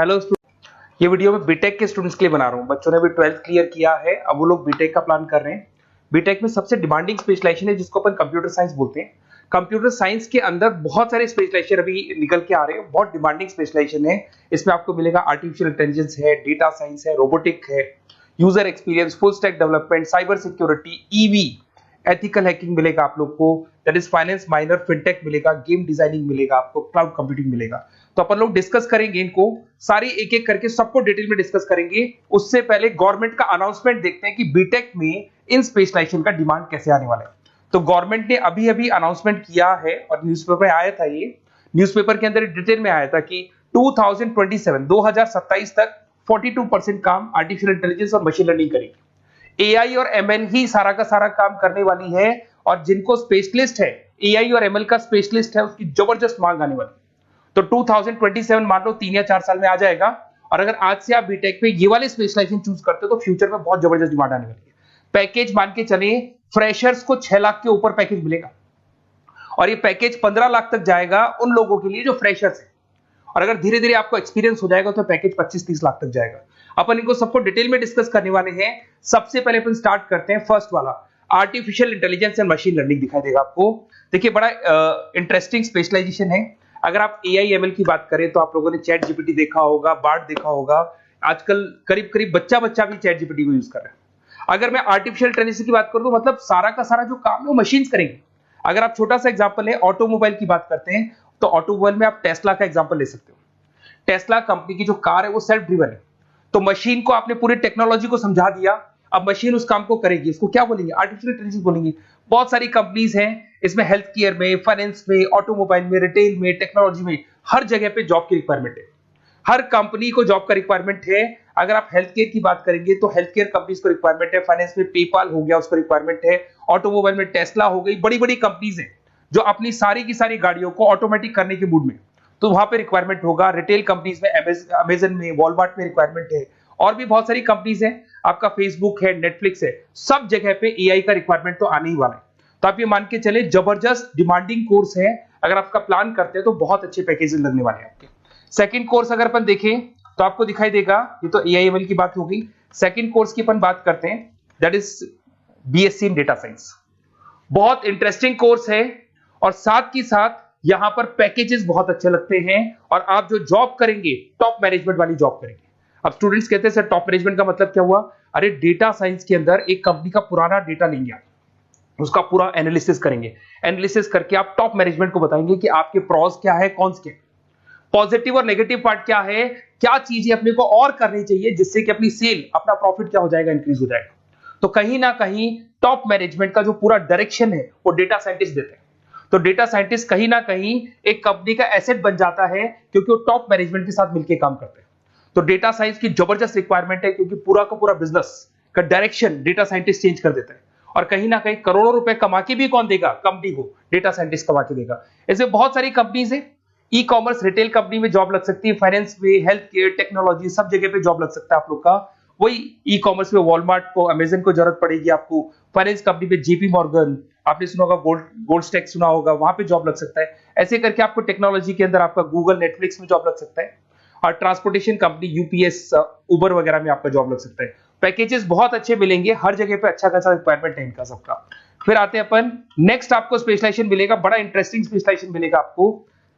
Hello ये video मैं BTech के स्टूडेंट्स के लिए बना रहा हूँ। बच्चों ने भी 12th क्लियर किया है, अब वो लोग बीटेक का प्लान कर रहे हैं। बीटेक में सबसे डिमांडिंग स्पेशलाइजेशन है जिसको अपन कंप्यूटर साइंस बोलते हैं। कंप्यूटर साइंस के अंदर बहुत सारे स्पेशलाइजेशन अभी निकल के आ रहे हैं, बहुत डिमांडिंग स्पेशलाइजेशन है। इसमें आपको मिलेगा आर्टिफिशियल इंटेलिजेंस है, डेटा साइंस है, रोबोटिक है, user experience, full stack development, cyber security, EV, ethical hacking मिलेगा आप लोग को, that is finance minor, fintech मिलेगा, गेम डिजाइनिंग मिलेगा आपको, क्लाउड कंप्यूटिंग मिलेगा। तो अपन लोग डिस्कस करेंगे इनको सारी एक एक करके, सबको डिटेल में डिस्कस करेंगे। उससे पहले गवर्नमेंट का अनाउंसमेंट देखते हैं कि बीटेक में इन स्पेशलाइजेशन का डिमांड कैसे आने वाला है। तो गवर्नमेंट ने अभी अभी अनाउंसमेंट किया है और न्यूज़पेपर में आया था, ये न्यूज़पेपर के अंदर डिटेल में आया था कि 2027 तक 42% काम आर्टिफिशियल इंटेलिजेंस और मशीन लर्निंग करेगी। एआई और एमएल ही सारा का सारा काम करने वाली है, और जिनको स्पेशलिस्ट है, एआई और एमएल का स्पेशलिस्ट है, उसकी जबरदस्त मांग आने वाली। तो 2027 मान लो 3 या 4 साल में आ जाएगा। और अगर आज से आप बीटेक पे ये वाले स्पेशलाइजेशन चूज करते हो तो फ्यूचर में बहुत जबरदस्त डिमांड आने वाली है। पैकेज मान के चले, फ्रेशर्स को 6 लाख के ऊपर पैकेज मिलेगा, और ये पैकेज 15 लाख तक जाएगा उन लोगों के लिए जो फ्रेशर्स है। और अगर धीरे धीरे आपको एक्सपीरियंस हो जाएगा तो पैकेज 25-30 लाख तक जाएगा। अपन इनको सबको डिटेल में डिस्कस करने वाले हैं। सबसे पहले अपन स्टार्ट करते हैं फर्स्ट वाला, artificial intelligence and machine learning दिखाई देगा आपको। देखिए बड़ा इंटरेस्टिंग स्पेशलाइजेशन है। अगर आप एआई एमएल की बात करें तो आप लोगों ने चैट जीपीटी देखा होगा, बार्ड देखा होगा। आजकल करीब करीब बच्चा भी चैट जीपीटी को यूज कर रहा है। अगर मैं आर्टिफिशियल इंटेलिजेंस की बात करूं तो मतलब सारा का सारा जो काम है वो मशीन्स करेंगे। अगर आप छोटा सा एग्जांपल है, ऑटोमोबाइल की बात करते हैं तो ऑटोमोबाइल में आप टेस्ला का एग्जांपल ले सकते हो। टेस्ला कंपनी की जो कार है वो सेल्फ ड्रिवन है। तो मशीन को आपने पूरी टेक्नोलॉजी को समझा दिया, अब मशीन उस काम को करेगी। इसको क्या बोलेंगे? आर्टिफिशियल इंटेलिजेंस बोलेंगे। बहुत सारी कंपनीज हैं इसमें, हेल्थ केयर में, फाइनेंस में, ऑटोमोबाइल में, रिटेल में, टेक्नोलॉजी में, हर जगह पे जॉब की रिक्वायरमेंट है। हर कंपनी को जॉब का रिक्वायरमेंट है। अगर आप हेल्थ केयर की बात करेंगे तो हेल्थ केयर कंपनीज को रिक्वायरमेंट है, फाइनेंस में पेपाल हो गया उसको रिक्वायरमेंट है, ऑटोमोबाइल में टेस्ला हो गई, बड़ी बड़ी कंपनीज हैं जो अपनी सारी की सारी गाड़ियों को ऑटोमेटिक करने के मूड में, तो वहां पे रिक्वायरमेंट होगा। रिटेल कंपनीज में अमेजन में, वॉलमार्ट में रिक्वायरमेंट है, और भी बहुत सारी कंपनीज हैं, आपका फेसबुक है, नेटफ्लिक्स है, सब जगह पे एआई का रिक्वायरमेंट तो आने ही वाला है। तो आप ये मान के चले जबरदस्त डिमांडिंग कोर्स है। अगर आपका प्लान करते हैं तो बहुत अच्छे पैकेजेस लगने वाले हैं आपके। सेकंड कोर्स अगर अपन देखें तो आपको दिखाई देगा, ये तो एआई एमएल की बात हो गई। सेकंड कोर्स की अपन बात करते हैं, that is BSc in data science. बहुत इंटरेस्टिंग कोर्स है, और साथ ही साथ यहां पर पैकेजेस बहुत अच्छे लगते हैं, और आप जो जॉब करेंगे टॉप मैनेजमेंट वाली जॉब करेंगे। अब स्टूडेंट्स कहते हैं सर टॉप मैनेजमेंट का मतलब क्या हुआ? अरे डेटा साइंस के अंदर एक कंपनी का पुराना डेटा लेंगे आप, उसका पूरा एनालिसिस करेंगे, एनालिसिस करके आप टॉप मैनेजमेंट को बताएंगे कि आपके प्रॉस क्या है, कौन से पॉजिटिव और नेगेटिव पार्ट क्या है, क्या चीजें अपने को और करनी चाहिए जिससे कि अपनी सेल, अपना प्रॉफिट क्या हो जाएगा, इंक्रीज हो जाएगा। तो कहीं ना कहीं टॉप मैनेजमेंट का जो पूरा डायरेक्शन है वो डेटा साइंटिस्ट देते हैं। तो डेटा साइंटिस्ट कहीं ना कहीं एक कंपनी का एसेट बन जाता है, क्योंकि वो टॉप मैनेजमेंट के साथ मिलकर काम करते हैं। तो डेटा साइंस की जबरदस्त रिक्वायरमेंट है, क्योंकि पूरा का पूरा बिजनेस का डायरेक्शन डेटा साइंटिस्ट चेंज कर देता है। और कहीं ना कहीं करोड़ों रुपए कमा के भी कौन देगा? कंपनी को डेटा साइंटिस्ट कमा के देगा। ऐसे बहुत सारी कंपनीज है, ई कॉमर्स, रिटेल कंपनी में जॉब लग सकती है, फाइनेंस में, हेल्थ केयर, टेक्नोलॉजी, सब जगह पे जॉब लग सकता है आप लोग का। वही ई कॉमर्स में वॉलमार्ट को, अमेजन को जरूरत पड़ेगी आपको। फाइनेंस कंपनी में जेपी मॉर्गन, आपने सुना होगा, गोल्ड स्टैक सुना होगा, वहां पे जॉब लग सकता है। ऐसे करके आपको टेक्नोलॉजी के अंदर आपका गूगल, नेटफ्लिक्स में जॉब लग सकता है। और ट्रांसपोर्टेशन कंपनी यूपीएस, उबर वगैरह में आपका जॉब लग सकता है। पैकेजेस बहुत अच्छे मिलेंगे, हर जगह पे अच्छा खासा रिक्वायरमेंट है इनका सबका। फिर आते हैं अपन नेक्स्ट, आपको स्पेशलाइजेशन मिलेगा, बड़ा इंटरेस्टिंग स्पेशलाइजेशन मिलेगा आपको,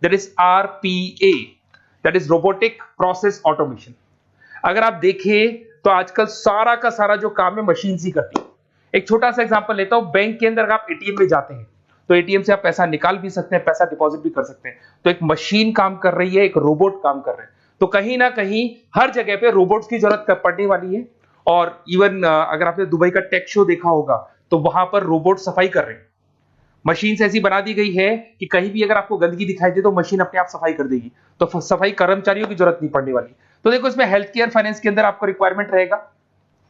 that is RPA, that is robotic process automation. अगर आप देखें तो आजकल सारा का सारा जो काम है मशीन ही करती है। एक छोटा सा एग्जांपल लेता हूं, बैंक के अंदर आप एटीएम में जाते हैं तो एटीएम से आप पैसा निकाल भी सकते हैं, पैसा डिपॉजिट भी कर सकते हैं। तो एक मशीन काम कर रही है, एक रोबोट काम कर रहे हैं। तो कहीं ना कहीं हर जगह पे रोबोट्स की जरूरत पड़ने वाली है। और इवन अगर आपने दुबई का टेक शो देखा होगा तो वहां पर रोबोट सफाई कर रहे हैं। मशीन ऐसी बना दी गई है कि कहीं भी अगर आपको गंदगी दिखाई दे तो मशीन अपने आप सफाई कर देगी, तो सफाई कर्मचारियों की जरूरत नहीं पड़ने वाली। तो देखो इसमें हेल्थ केयर, फाइनेंस के अंदर आपको रिक्वायरमेंट रहेगा,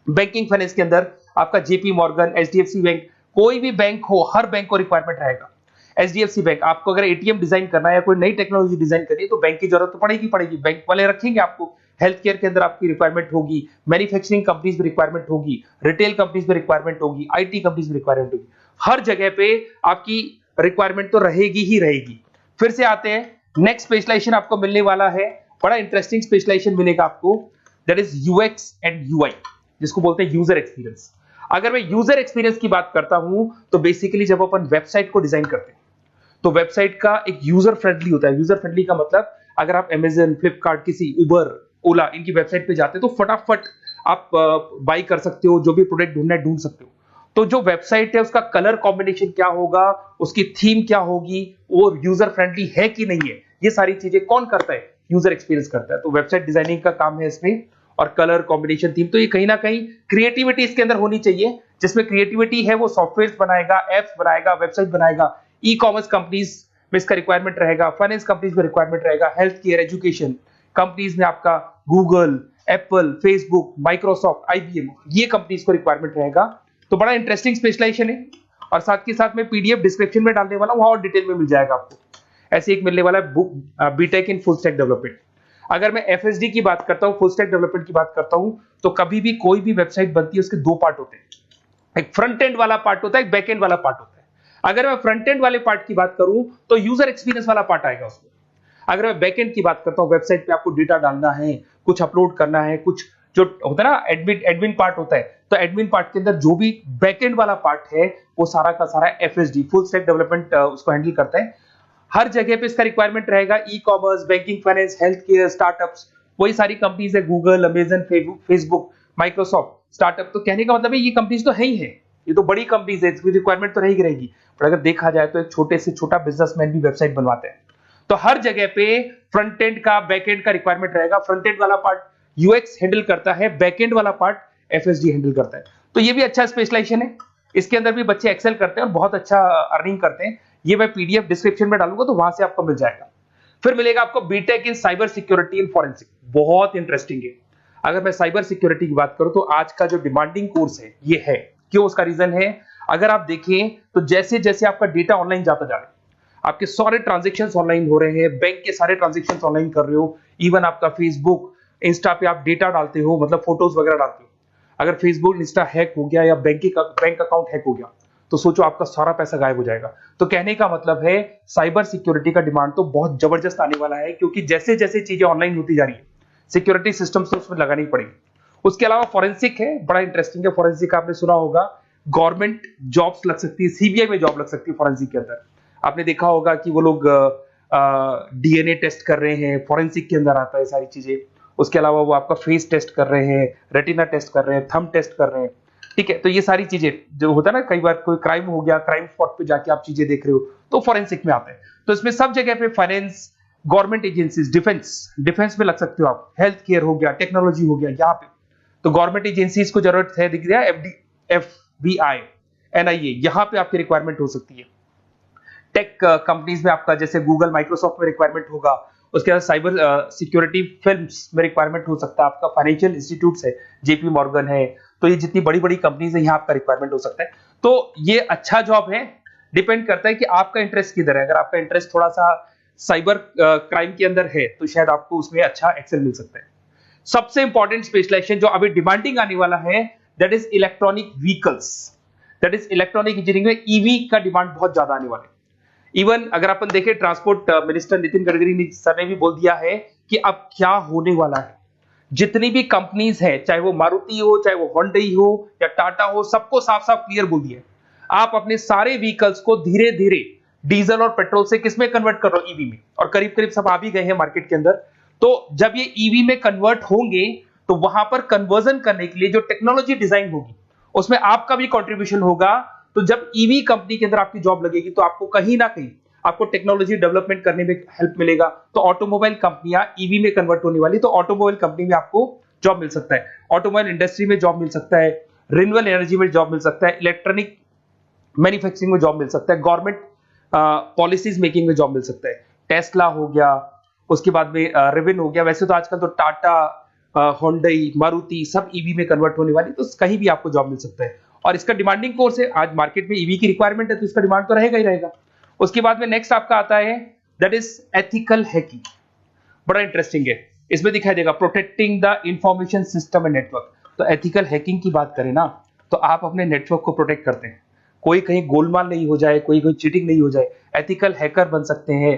बैंकिंग फाइनेंस के अंदर आपका जेपी मॉर्गन, एचडीएफसी बैंक, कोई भी बैंक हो, हर बैंक को रिक्वायरमेंट रहेगा। एचडीएफसी बैंक, आपको अगर एटीएम डिजाइन करना है या कोई नई टेक्नोलॉजी डिजाइन करनी है तो बैंक की जरूरत तो पड़ेगी, बैंक वाले रखेंगे आपको। हेल्थ केयर के अंदर आपकी रिक्वायरमेंट होगी, मैन्युफैक्चरिंग कंपनीज में रिक्वायरमेंट होगी, रिटेल कंपनीज में रिक्वायरमेंट होगी, आईटी कंपनीज में रिक्वायरमेंट होगी। हर जगह पे आपकी रिक्वायरमेंट तो रहेगी ही रहेगी। फिर से आते हैं नेक्स्ट स्पेशलाइजेशन आपको मिलने वाला है बड़ा इंटरेस्टिंग स्पेशलाइजेशन मिलेगा आपको, that is UX and UI, जिसको बोलते हैं यूजर एक्सपीरियंस। अगर मैं यूजर एक्सपीरियंस की बात करता हूं तो बेसिकली जब अपन वेबसाइट को डिजाइन करते हैं तो वेबसाइट का एक यूजर फ्रेंडली होता है। यूजर फ्रेंडली का मतलब अगर आप अमेजन, फ्लिपकार्ट, किसी उबर, ओला इनकी वेबसाइट पे जाते हैं तो फटाफट आप बाई कर सकते हो, जो भी प्रोडक्ट ढूंढना है ढूंढ सकते हो। तो जो वेबसाइट है उसका कलर कॉम्बिनेशन क्या होगा, उसकी थीम क्या होगी, वो यूजर फ्रेंडली है कि नहीं है, ये सारी चीजें कौन करता है, यूजर एक्सपीरियंस करता है। तो वेबसाइट डिजाइनिंग का काम है इसमें, और कलर कॉम्बिनेशन, थीम, तो ये कहीं ना कहीं क्रिएटिविटी इसके अंदर होनी चाहिए। जिसमें क्रिएटिविटी है वो सॉफ्टवेयर बनाएगा, एप्स बनाएगा, वेबसाइट बनाएगा। ई कॉमर्स कंपनीज में इसका रिक्वायरमेंट रहेगा, फाइनेंस कंपनीज में रिक्वायरमेंट रहेगा, हेल्थ केयर, एजुकेशन कंपनीज में आपका Google, Apple, Facebook, Microsoft, IBM, ये कंपनीज को रिक्वायरमेंट रहेगा। तो बड़ा इंटरेस्टिंग स्पेशलाइजेशन है। और साथ के साथ में पीडीएफ डिस्क्रिप्शन में डालने वाला हूं, वहां और डिटेल में मिल जाएगा आपको। ऐसे एक मिलने वाला है book, BTech in full stack development. अगर मैं एफएसडी की बात करता हूं, फुल स्टैक डेवलपमेंट की बात करता हूं, तो कभी भी कोई भी वेबसाइट बनती है उसके दो पार्ट होते हैं, एक फ्रंट एंड वाला पार्ट होता है, एक बैक एंड वाला पार्ट होता है। अगर मैं फ्रंट एंड वाले पार्ट की बात करूं तो यूजर एक्सपीरियंस वाला पार्ट आएगा उसमें। अगर मैं बैक एंड की बात करता हूं, वेबसाइट पे आपको डेटा डालना है, कुछ अपलोड करना है, कुछ जो होता है ना एडमिन पार्ट होता है, तो एडमिन पार्ट के अंदर जो भी बैक एंड वाला पार्ट है वो सारा का सारा एफएसडी, फुल स्टैक डेवलपमेंट, उसको हैंडल करता है। हर जगह पे इसका रिक्वायरमेंट रहेगा। E commerce, banking, finance, health care, startups, वही सारी कंपनीज है, Google, Amazon, Facebook, Microsoft, startup. तो कहने का मतलब है ये कंपनीज तो है ही है, ये तो बड़ी कंपनीज है, इसकी रिक्वायरमेंट तो रहेगी। पर अगर देखा जाए तो एक छोटे से छोटा बिजनेसमैन भी वेबसाइट बनवाते हैं। तो हर जगह पे फ्रंट एंड का, बैक एंड का रिक्वायरमेंट रहेगा। फ्रंट एंड वाला पार्ट यूएक्स हैंडल करता है, बैक एंड वाला पार्ट एफएसडी हैंडल करता है। तो ये भी अच्छा स्पेशलाइजेशन है। इसके अंदर भी बच्चे एक्सेल करते हैं और बहुत अच्छा अर्निंग करते हैं। ये मैं पीडीएफ डिस्क्रिप्शन में डालूंगा तो वहां से आपको मिल जाएगा। फिर मिलेगा आपको BTech in cyber security and forensic, बहुत इंटरेस्टिंग है। अगर मैं साइबर सिक्योरिटी की बात करूं तो आज का जो डिमांडिंग कोर्स है ये है। क्यों? उसका रीजन है, अगर आप देखें तो जैसे जैसे आपका डेटा ऑनलाइन जाता जा रहा है, आपके सारे ट्रांजेक्शंस ऑनलाइन हो रहे हैं, बैंक के सारे ट्रांजेक्शंस ऑनलाइन कर रहे हो, इवन आपका फेसबुक, इंस्टा पे आप डेटा डालते हो, मतलब फोटोज वगैरह डालते हो। अगर फेसबुक, इंस्टा हैक हो गया या बैंक अकाउंट हैक हो गया तो सोचो आपका सारा पैसा गायब हो जाएगा। तो कहने का मतलब है साइबर सिक्योरिटी का डिमांड तो बहुत जबरदस्त आने वाला है, क्योंकि जैसे जैसे चीजें ऑनलाइन होती जा रही है सिक्योरिटी सिस्टम्स तो उसमें लगानी पड़ेगी। उसके अलावा फॉरेंसिक है, बड़ा इंटरेस्टिंग है। फॉरेंसिक आपने सुना होगा, गवर्नमेंट जॉब्स लग सकती है, सीबीआई में जॉब लग सकती है फॉरेंसिक के अंदर। आपने देखा होगा कि वो लोग डीएनए टेस्ट कर रहे हैं, फॉरेंसिक के अंदर आता है सारी चीजें। उसके अलावा वो आपका फेस टेस्ट कर रहे हैं, रेटिना टेस्ट कर रहे हैं, थंब टेस्ट कर रहे हैं, ठीक है। तो ये सारी चीजें जो होता है ना, कई बार कोई क्राइम हो गया, क्राइम स्पॉट पे जाके आप चीजें देख रहे हो तो फॉरेंसिक में आते हैं। तो इसमें सब जगह पे फाइनेंस, गवर्नमेंट एजेंसीज, डिफेंस में लग सकते हो आप, हेल्थ केयर हो गया, टेक्नोलॉजी हो गया, यहाँ पे तो गवर्नमेंट एजेंसीज को जरूरत है, दिख रहा है, एफबीआई, एनआईए, यहाँ पे आपकी रिक्वायरमेंट हो सकती है। टेक कंपनीज में आपका जैसे गूगल, माइक्रोसॉफ्ट में रिक्वायरमेंट होगा। उसके बाद साइबर सिक्योरिटी फिल्म्स में रिक्वायरमेंट हो सकता है आपका, फाइनेंशियल इंस्टीट्यूट्स है, जेपी मॉर्गन है, तो ये जितनी बड़ी बड़ी कंपनीज है यहाँ आपका रिक्वायरमेंट हो सकता है। तो ये अच्छा जॉब है, डिपेंड करता है कि आपका इंटरेस्ट किधर है। अगर आपका इंटरेस्ट थोड़ा सा साइबर क्राइम के अंदर है तो शायद आपको उसमें अच्छा एक्सेल मिल सकता है। सबसे इंपॉर्टेंट स्पेशलाइजेशन जो अभी डिमांडिंग आने वाला है, that is electronic vehicles, that is electronic engineering में ईवी का डिमांड बहुत ज्यादा आने वाला है। इवन अगर अपन देखें, transport minister Nitin Gadkari sir ने भी बोल दिया है कि अब क्या होने वाला है, जितनी भी कंपनीज है, चाहे वो मारुति हो, चाहे वो होंडई हो या टाटा हो, सबको साफ साफ क्लियर बोल दिया, आप अपने सारे व्हीकल्स को धीरे धीरे डीजल और पेट्रोल से किसमें कन्वर्ट कर रहे हो, ईवी में। और करीब करीब सब आ भी गए हैं मार्केट के अंदर। तो जब ये ईवी में कन्वर्ट होंगे तो वहां पर कन्वर्जन करने के लिए जो टेक्नोलॉजी डिजाइन होगी उसमें आपका भी कंट्रीब्यूशन होगा। तो जब ईवी कंपनी के अंदर आपकी जॉब लगेगी तो आपको कहीं ना कहीं आपको टेक्नोलॉजी डेवलपमेंट करने में हेल्प मिलेगा। तो ऑटोमोबाइल कंपनियां ईवी में कन्वर्ट होने वाली, तो ऑटोमोबाइल कंपनी में आपको जॉब मिल सकता है, ऑटोमोबाइल इंडस्ट्री में जॉब मिल सकता है, रिन्यूएबल एनर्जी में जॉब मिल सकता है, इलेक्ट्रॉनिक मैन्युफैक्चरिंग में जॉब मिल सकता है, गवर्नमेंट पॉलिसीज मेकिंग में जॉब मिल सकता है, टेस्ला हो गया, उसके बाद में रिविन हो गया। वैसे तो आजकल तो टाटा, होंडई, मारुति सब ईवी में कन्वर्ट होने वाली, तो कहीं भी आपको जॉब मिल सकता है। और इसका डिमांडिंग कोर्स है, आज मार्केट में ईवी की रिक्वायरमेंट है तो इसका डिमांड तो रहेगा ही रहेगा। उसके बाद में नेक्स्ट आपका आता है, दैट इज एथिकल हैकिंग, बड़ा इंटरेस्टिंग है। इसमें दिखाई देगा protecting the information system and network. तो एथिकल हैकिंग की बात करें ना, तो आप अपने नेटवर्क को प्रोटेक्ट करते हैं, कोई कहीं गोलमाल नहीं हो जाए, कोई चीटिंग नहीं हो जाए। एथिकल हैकर बन सकते हैं,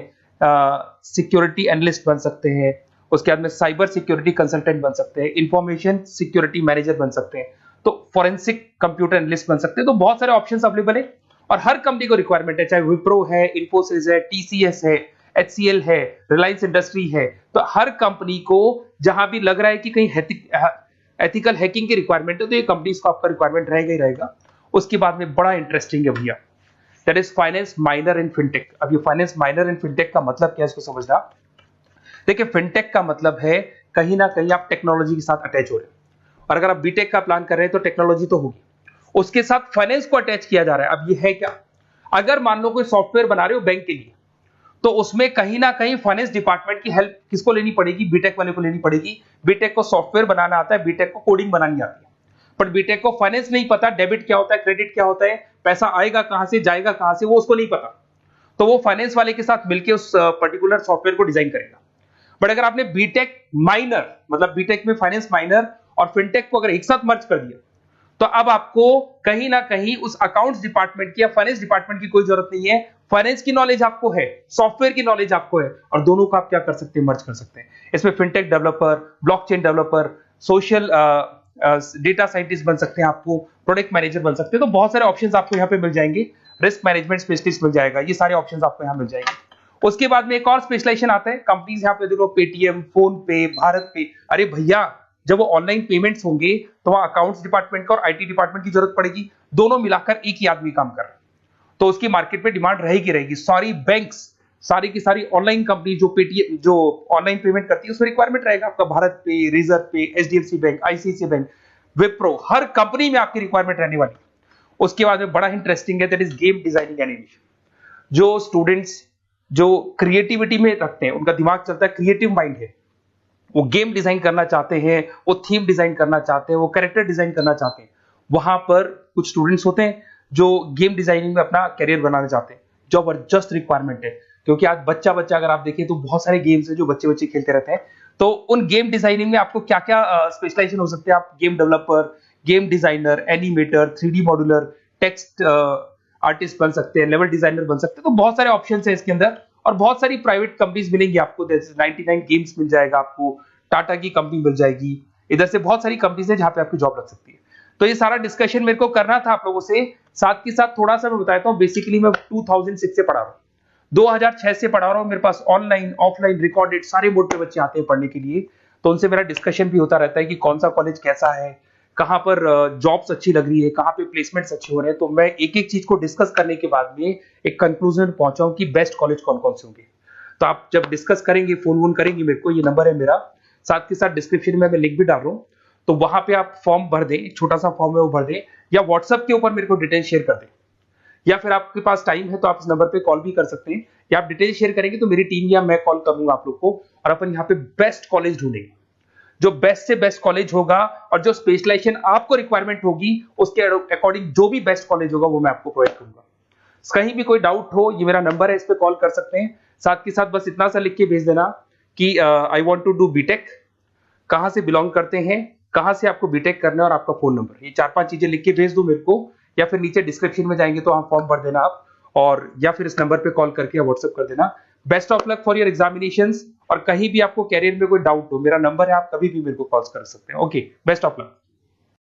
सिक्योरिटी एनालिस्ट बन सकते हैं, उसके बाद में साइबर सिक्योरिटी कंसल्टेंट बन सकते हैं, इंफॉर्मेशन सिक्योरिटी मैनेजर बन सकते हैं, तो फॉरेंसिक कंप्यूटर एनालिस्ट बन सकते हैं। तो बहुत सारे ऑप्शंस अवेलेबल है और हर कंपनी को रिक्वायरमेंट है, चाहे विप्रो है, इन्फोसिस है, टीसीएस है, एचसीएल है, रिलायंस इंडस्ट्री है। तो हर कंपनी को जहां भी लग रहा है कि कहीं एथिकल हैकिंग की रिक्वायरमेंट है तो ये कंपनीज को आपका रिक्वायरमेंट रहेगा ही रहेगा। उसके बाद में बड़ा इंटरेस्टिंग है भैया, that is finance minor in fintech. अब ये फाइनेंस माइनर इन फिनटेक का मतलब क्या है इसको समझना। देखिए फिनटेक का मतलब है कहीं ना कहीं आप टेक्नोलॉजी के साथ अटैच हो रहे हैं, और अगर आप बीटेक का प्लान कर रहे हैं तो टेक्नोलॉजी तो होगी, उसके साथ फाइनेंस को अटैच किया जा रहा है। अब ये है क्या, अगर मान लो कोई सॉफ्टवेयर बना रहे हो बैंक के लिए, तो उसमें कहीं ना कहीं फाइनेंस डिपार्टमेंट की हेल्प किसको लेनी पड़ेगी, बीटेक वाले को लेनी पड़ेगी। बीटेक को सॉफ्टवेयर बनाना आता है, बीटेक को कोडिंग बनानी आती है, बट बीटेक को फाइनेंस नहीं पता, डेबिट क्या होता है, क्रेडिट क्या होता है, पैसा आएगा कहां से, जाएगा कहां से, वो उसको नहीं पता। तो वो फाइनेंस वाले के साथ मिलकर उस पर्टिकुलर सॉफ्टवेयर को डिजाइन करेगा। बट अगर आपने बीटेक माइनर, मतलब बीटेक में फाइनेंस माइनर और फिनटेक को अगर एक साथ मर्ज कर दिया, तो अब आपको कहीं ना कहीं उस अकाउंट्स डिपार्टमेंट की या फाइनेंस डिपार्टमेंट की कोई जरूरत नहीं है। फाइनेंस की नॉलेज आपको है, सॉफ्टवेयर की नॉलेज आपको है, और दोनों को आप क्या कर सकते हैं, मर्ज कर सकते हैं। इसमें fintech developer, blockchain developer, social data scientist बन सकते हैं, आपको प्रोडक्ट मैनेजर बन सकते हैं। तो बहुत सारे ऑप्शंस आपको यहाँ पे मिल जाएंगे, रिस्क मैनेजमेंट स्पेशलिस्ट मिल जाएगा, ये सारे ऑप्शंस आपको यहाँ मिल जाएंगे। उसके बाद में एक और स्पेशलाइजेशन आता है, कंपनीज यहाँ पे देखो पेटीएम, फोन पे, भारत पे। अरे भैया जब वो ऑनलाइन पेमेंट्स होंगे तो वहां अकाउंट्स डिपार्टमेंट का और आईटी डिपार्टमेंट की जरूरत पड़ेगी, दोनों मिलाकर एक ही आदमी काम कर रहा है, तो उसकी मार्केट में डिमांड रहेगी रहेगी। सारी बैंक्स, सारी की सारी ऑनलाइन कंपनी जो पेटीएम, जो ऑनलाइन पेमेंट करती है, उसमें रिक्वायरमेंट रहेगा आपका भारत पे, Razorpay, HDFC bank, ICICI bank, Wipro, हर कंपनी में आपकी रिक्वायरमेंट रहने वाली है। उसके बाद में बड़ा इंटरेस्टिंग है, that is game designing animation. जो स्टूडेंट्स जो क्रिएटिविटी में रखते हैं, उनका दिमाग चलता है, क्रिएटिव माइंड है, वो गेम डिजाइन करना चाहते हैं, वो थीम डिजाइन करना चाहते हैं, वो कैरेक्टर डिजाइन करना चाहते हैं, वहां पर कुछ स्टूडेंट्स होते हैं जो गेम डिजाइनिंग में अपना करियर बनाना चाहते हैं। जबरदस्त रिक्वायरमेंट है, क्योंकि आज बच्चा अगर आप देखें तो बहुत सारे गेम्स हैं जो बच्चे खेलते रहते हैं। तो उन गेम डिजाइनिंग में आपको क्या क्या स्पेशलाइजेशन हो सकते हैं, आप game developer, game designer, animator, 3D modular, text artist बन सकते हैं, लेवल डिजाइनर बन सकते हैं। तो बहुत सारे ऑप्शन है इसके अंदर, और बहुत सारी प्राइवेट कंपनीज मिलेंगी आपको, जैसे 99 गेम्स मिल जाएगा आपको, टाटा की कंपनी मिल जाएगी, इधर से बहुत सारी कंपनीज है जहां पे आपकी जॉब लग सकती है। तो ये सारा डिस्कशन मेरे को करना था आप लोगों से, साथ के साथ थोड़ा सा मैं बताता हूँ। बेसिकली मैं 2006 से पढ़ा रहा हूँ, 2006 से पढ़ा रहा हूँ। मेरे पास ऑनलाइन, ऑफलाइन, रिकॉर्डेड सारे मोड पे बच्चे आते हैं पढ़ने के लिए, तो उनसे मेरा डिस्कशन भी होता रहता है कि कौन सा कॉलेज कैसा है, कहाँ पर जॉब्स अच्छी लग रही है, कहाँ पे प्लेसमेंट्स अच्छे हो रहे हैं। तो मैं एक एक चीज को डिस्कस करने के बाद में एक कंक्लूजन पहुंचा हूं कि बेस्ट कॉलेज कौन कौन से होंगे। तो आप जब डिस्कस करेंगे, फोन वोन करेंगे मेरे को, ये नंबर है मेरा, साथ के साथ डिस्क्रिप्शन में मैं लिंक भी डाल रहा हूँ, तो वहां पे आप फॉर्म भर दें, एक छोटा सा फॉर्म है वो भर दें, या व्हाट्सएप के ऊपर मेरे को डिटेल शेयर कर दें, या फिर आपके पास टाइम है तो आप इस नंबर पे कॉल भी कर सकते हैं, या आप डिटेल शेयर करेंगे तो मेरी टीम या मैं कॉल करूंगा आप लोग को, और अपन यहाँ पे बेस्ट कॉलेज ढूंढेंगे, जो बेस्ट से बेस्ट कॉलेज होगा, और जो स्पेशलाइजेशन आपको रिक्वायरमेंट होगी उसके अकॉर्डिंग जो भी बेस्ट कॉलेज होगा वो मैं आपको प्रोवाइड करूंगा। कहीं भी कोई डाउट हो, ये मेरा नंबर है, इस पे कॉल कर सकते हैं। साथ के साथ बस इतना सा लिख के भेज देना कि I want to do BTech, कहां से बिलोंग करते हैं, कहां से आपको बीटेक करना है, और आपका फोन नंबर, ये 4-5 चीजें लिख के भेज दो मेरे को, या फिर नीचे डिस्क्रिप्शन में जाएंगे तो वहां फॉर्म भर देना आप, और या फिर इस नंबर पे कॉल करके या व्हाट्सएप कर देना। Best of luck for your examinations, और कहीं भी आपको कैरियर में कोई डाउट हो, मेरा नंबर है, आप कभी भी मेरे को कॉल कर सकते हैं। Okay, best of luck.